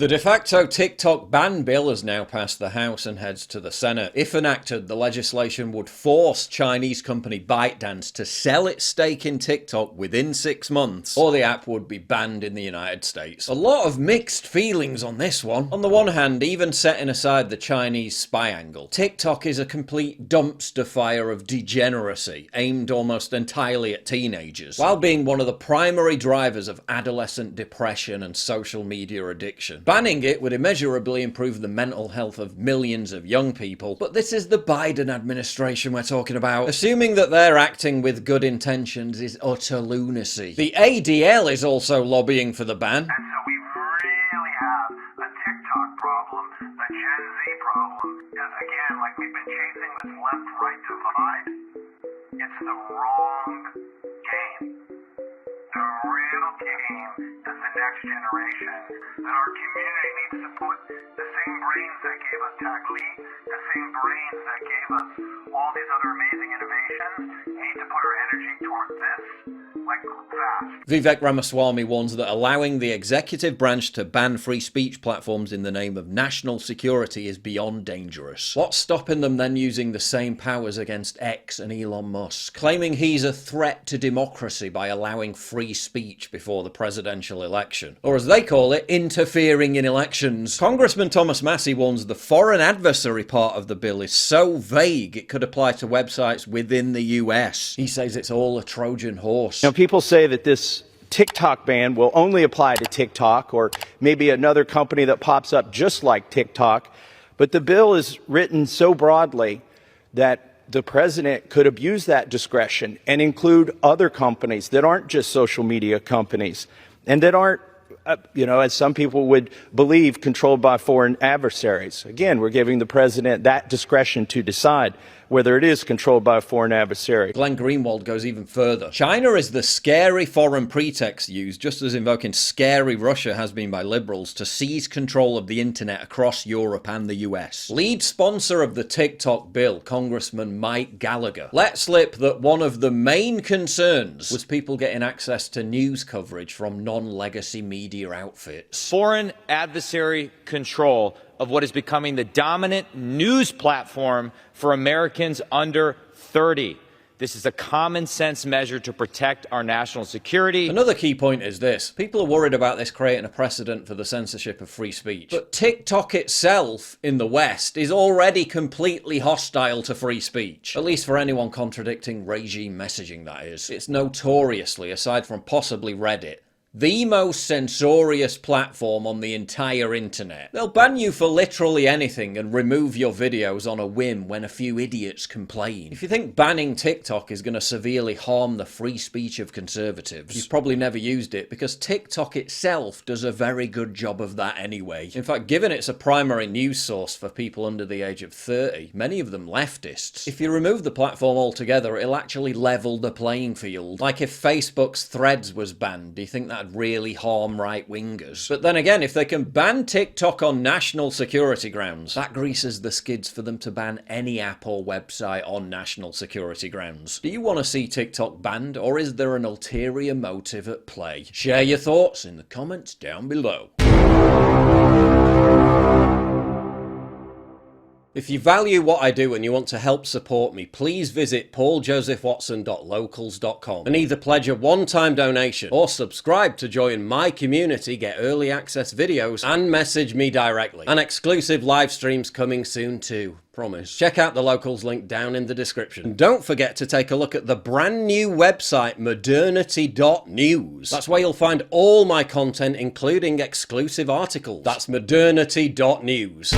The de facto TikTok ban bill has now passed the House and heads to the Senate. If enacted, the legislation would force Chinese company ByteDance to sell its stake in TikTok within 6 months, or the app would be banned in the United States. A lot of mixed feelings on this one. On the one hand, even setting aside the Chinese spy angle, TikTok is a complete dumpster fire of degeneracy, aimed almost entirely at teenagers, while being one of the primary drivers of adolescent depression and social media addiction. Banning it would immeasurably improve the mental health of millions of young people, but this is the Biden administration we're talking about. Assuming that they're acting with good intentions is utter lunacy. The ADL is also lobbying for the ban. And so we really have a TikTok problem, a Gen Z problem, because again, like we've been chasing this left-right divide, it's the wrong game. The real game is the next generation, that our community needs to put the same brains that gave us Tech Lead, the same brains that gave us all these other amazing innovations, need to put our energy towards this, like fast. Vivek Ramaswamy warns that allowing the executive branch to ban free speech platforms in the name of national security is beyond dangerous. What's stopping them then using the same powers against X and Elon Musk, claiming he's a threat to democracy by allowing free speech before the presidential election? Or as they call it, interfering in elections. Congressman Thomas Massey warns the foreign adversary part of the bill is so vague it could apply to websites within the US. He says it's all a Trojan horse. Now, people say that this TikTok ban will only apply to TikTok or maybe another company that pops up just like TikTok, but the bill is written so broadly that the president could abuse that discretion and include other companies that aren't just social media companies and that aren't, as some people would believe, controlled by foreign adversaries. Again, we're giving the president that discretion to decide whether it is controlled by a foreign adversary. Glenn Greenwald goes even further. China is the scary foreign pretext used, just as invoking scary Russia has been by liberals, to seize control of the internet across Europe and the US. Lead sponsor of the TikTok bill, Congressman Mike Gallagher, let slip that one of the main concerns was people getting access to news coverage from non-legacy media outfits. Foreign adversary control of what is becoming the dominant news platform for Americans under 30. This is a common sense measure to protect our national security. Another key point is this. People are worried about this creating a precedent for the censorship of free speech. But TikTok itself in the West is already completely hostile to free speech. At least for anyone contradicting regime messaging, that is. It's notoriously, aside from possibly Reddit, the most censorious platform on the entire internet. They'll ban you for literally anything and remove your videos on a whim when a few idiots complain. If you think banning TikTok is going to severely harm the free speech of conservatives, you've probably never used it because TikTok itself does a very good job of that anyway. In fact, given it's a primary news source for people under the age of 30, many of them leftists, if you remove the platform altogether, it'll actually level the playing field. Like if Facebook's Threads was banned, do you think that really harm right-wingers? But then again, if they can ban TikTok on national security grounds, that greases the skids for them to ban any app or website on national security grounds. Do you want to see TikTok banned, or is there an ulterior motive at play? Share your thoughts in the comments down below. If you value what I do and you want to help support me, please visit pauljosephwatson.locals.com and either pledge a one-time donation or subscribe to join my community, get early access videos, and message me directly. And exclusive live streams coming soon too. Promise. Check out the Locals link down in the description. And don't forget to take a look at the brand new website modernity.news. That's where you'll find all my content, including exclusive articles. That's modernity.news.